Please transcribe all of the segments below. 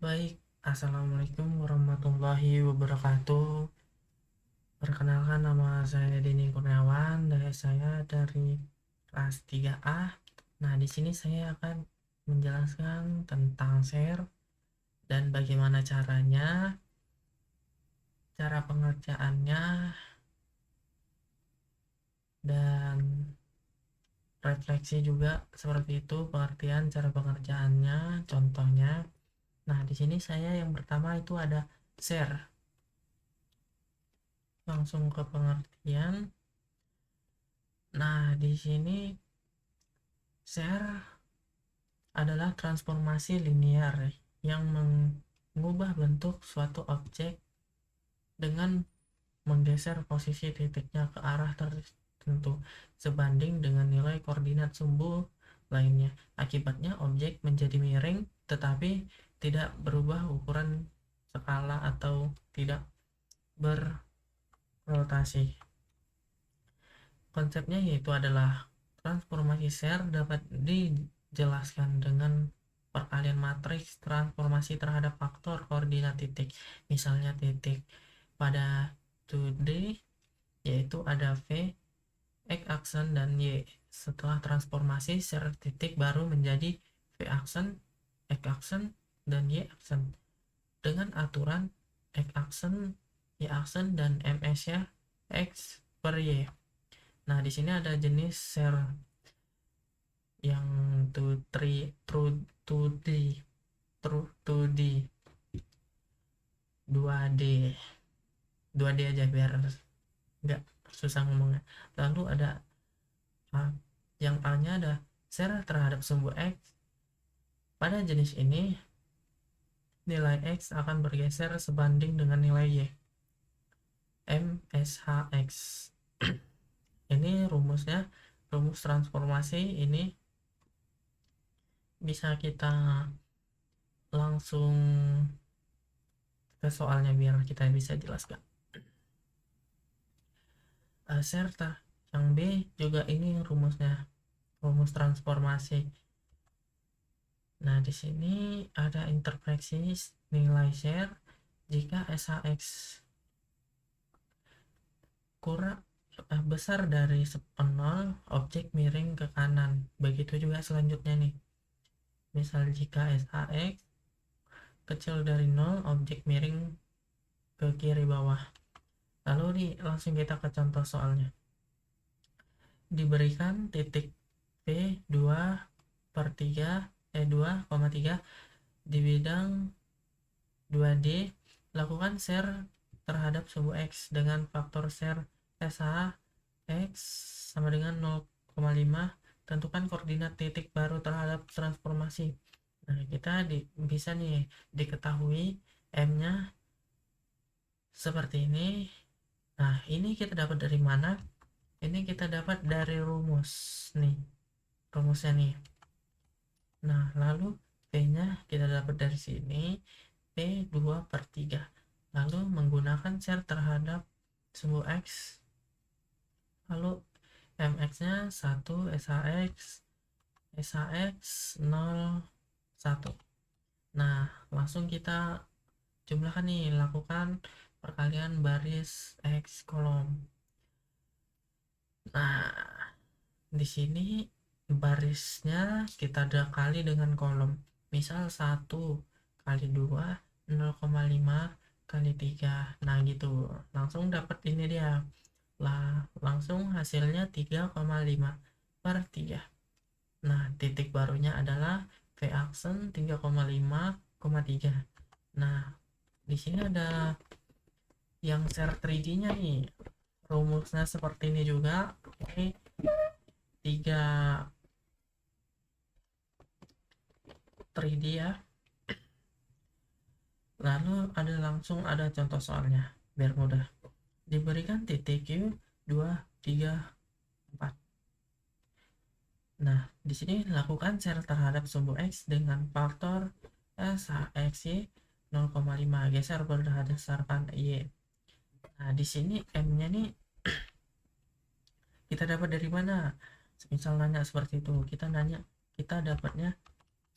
Baik, Assalamualaikum warahmatullahi wabarakatuh. Perkenalkan, nama saya Denny Kurniawan dan saya dari kelas 3A. Nah, di sini saya akan menjelaskan tentang share dan bagaimana caranya, cara pengerjaannya, dan refleksi juga seperti itu, pengertian cara pengerjaannya, contohnya. Nah, di sini saya yang pertama itu ada share. Langsung ke pengertian. Nah, di sini share adalah transformasi linear yang mengubah bentuk suatu objek dengan menggeser posisi titiknya ke arah tertentu sebanding dengan nilai koordinat sumbu lainnya. Akibatnya objek menjadi miring tetapi tidak berubah ukuran skala atau tidak berrotasi. Konsepnya yaitu adalah transformasi share dapat dijelaskan dengan peralihan matriks transformasi terhadap faktor koordinat titik. Misalnya titik pada 2D yaitu ada V, X aksen dan Y. Setelah transformasi share titik baru menjadi V aksen, X aksen, dan Y aksen dengan aturan X aksen, Y aksen, dan MS-nya X per Y. Nah, di sini ada jenis share yang to 3 true 2D, true 2D, 2D, 2D aja biar nggak susah ngomongnya. Lalu ada A, yang A-nya ada share terhadap sumbu X. Pada jenis ini, nilai X akan bergeser sebanding dengan nilai Y. MSHX. Ini rumusnya, rumus transformasi ini bisa kita langsung ke soalnya biar kita bisa jelaskan. Serta yang B juga ini rumusnya, rumus transformasi. Nah, di sini ada interpretasi nilai share jika SHX kurang besar dari 0, objek miring ke kanan. Begitu juga selanjutnya nih. Misal jika SHX kecil dari 0, objek miring ke kiri bawah. Lalu nih langsung kita ke contoh soalnya. Diberikan titik P 2/3 di bidang 2D, lakukan share terhadap sumbu X dengan faktor share SH X sama dengan 0,5. Tentukan koordinat titik baru terhadap transformasi. Nah, kita bisa nih diketahui M-nya seperti ini. Nah, ini kita dapat dari mana? Ini kita dapat dari rumus nih, rumusnya nih. Nah, lalu P-nya kita dapat dari sini, P 2/3. Lalu menggunakan share terhadap sumbu X. Lalu MX-nya 1, SHX 0, 1. Nah, langsung kita jumlahkan nih, lakukan perkalian baris X kolom. Nah, di sini barisnya kita kali dengan kolom. Misal 1 kali 2, 0,5 kali 3. Nah, gitu. Langsung dapat ini dia. Lah, langsung hasilnya 3,5/3. Nah, titik barunya adalah V aksen 3,5,3. Nah, di sini ada yang share 3D-nya nih. Rumusnya seperti ini juga. Oke, 3 3D ya. Lalu langsung ada contoh soalnya biar mudah. Diberikan titik Q 2, 3, 4. Nah, di sini lakukan share terhadap sumbu X dengan faktor SHXY 0,5, geser berdasarkan Y. Nah, di sini M-nya nih kita dapat dari mana? Misal nanya seperti itu, kita dapatnya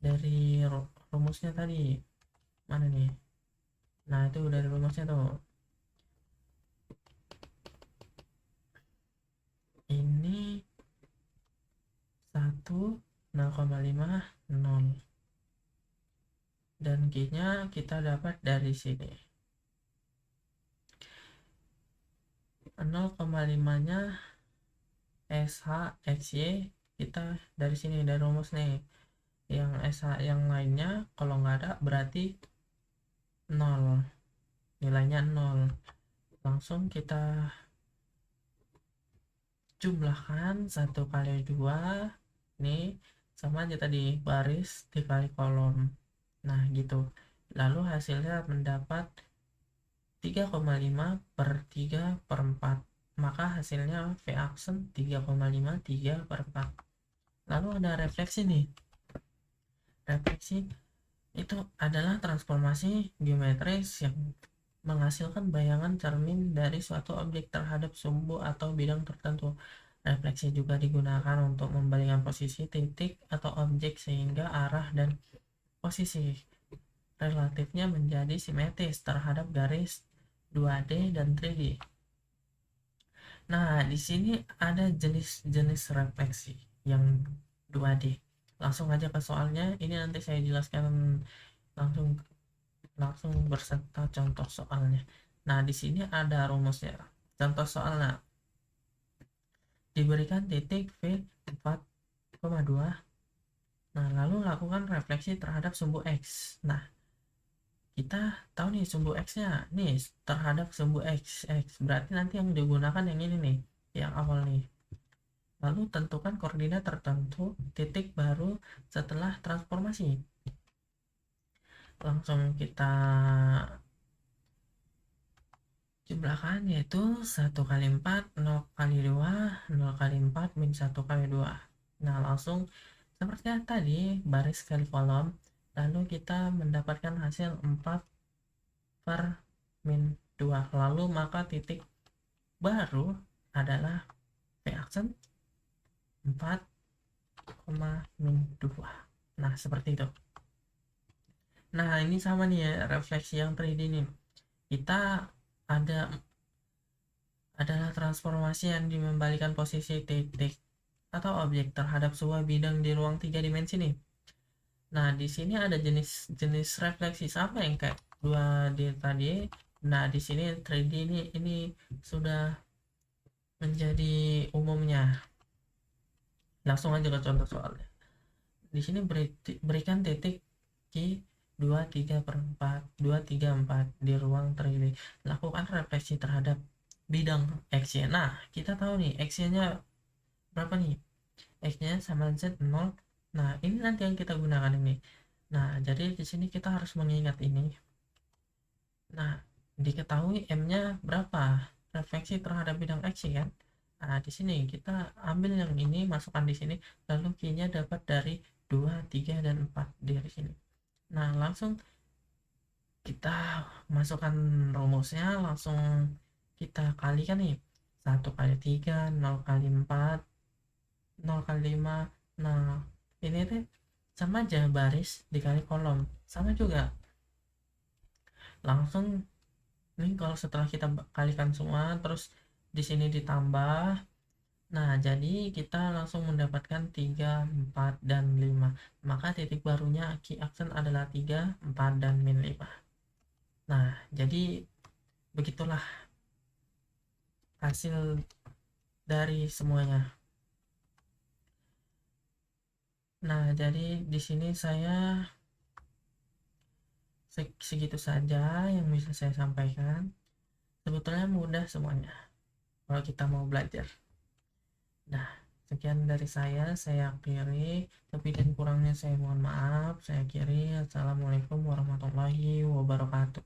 dari rumusnya tadi. Mana nih? Nah, itu udah rumusnya tuh. Ini 1, 0,5, 0. Dan Q-nya kita dapat dari sini. 0,5-nya SH XY kita dari sini, dari rumus nih. Yang SH yang lainnya kalau nggak ada berarti 0. Nilainya 0. Langsung kita jumlahkan 1 kali 2 nih, sama aja tadi, baris dikali kolom. Nah gitu, lalu hasilnya mendapat 3,5 per 3 per 4, maka hasilnya V aksen 3,5 3 per 4. Lalu ada refleksi nih. Refleksi itu adalah transformasi geometris yang menghasilkan bayangan cermin dari suatu objek terhadap sumbu atau bidang tertentu. Refleksi juga digunakan untuk membalikan posisi titik atau objek sehingga arah dan posisi relatifnya menjadi simetris terhadap garis 2D dan 3D. Nah, di sini ada jenis-jenis refleksi yang 2D. Langsung aja ke soalnya. Ini nanti saya jelaskan langsung berserta contoh soalnya. Nah, di sini ada rumusnya. Contoh soalnya, diberikan titik V 4,2. Nah, lalu lakukan refleksi terhadap sumbu X. Nah, kita tahu nih sumbu X-nya nih terhadap sumbu X berarti nanti yang digunakan yang ini nih, yang awal nih. Lalu tentukan koordinat tertentu titik baru setelah transformasi. Langsung kita jumlahkan, yaitu 1 kali 4, 0 kali 2, 0 kali 4 min 1 kali 2. Nah, langsung seperti tadi, baris kali kolom, lalu kita mendapatkan hasil 4 per min 2. Lalu maka titik baru adalah V aksen 4, min 2. Nah, seperti itu. Nah, ini sama nih ya, refleksi yang 3D nih. Kita adalah transformasi yang membalikan posisi titik atau objek terhadap sebuah bidang di ruang 3 dimensi nih. Nah, di sini ada jenis refleksi sama yang kayak 2D tadi. Nah, di sini 3D ini sudah menjadi umumnya. Langsung aja ke contoh soalnya. Di sini berikan titik Q 2, 3 per 4, 2, 3, 4 di ruang 3D. Lakukan refleksi terhadap bidang X-nya. Nah, kita tahu nih X-nya berapa nih? X-nya sama Z 0. Nah, ini nanti yang kita gunakan ini. Nah, jadi di sini kita harus mengingat ini. Nah, diketahui M-nya berapa? Refleksi terhadap bidang X kan? Nah, di sini kita ambil yang ini, masukkan di sini, lalu Q-nya dapat dari 2, 3, dan 4 dari sini. Nah, langsung kita masukkan rumusnya, langsung kita kalikan nih. 1 kali 3, 0 kali 4, 0 kali 5. Nah, ini tuh sama aja, baris dikali kolom. Sama juga. Langsung nih kalau setelah kita kalikan semua, terus di sini ditambah. Nah, jadi kita langsung mendapatkan 3, 4, dan 5. Maka titik barunya Q aksen adalah 3, 4, dan min 5. Nah, jadi begitulah hasil dari semuanya. Nah, jadi di sini saya segitu saja yang bisa saya sampaikan. Sebetulnya mudah semuanya kalau kita mau belajar. Nah, sekian dari saya akhiri. Lebih dan kurangnya saya mohon maaf. Saya akhiri. Assalamualaikum warahmatullahi wabarakatuh.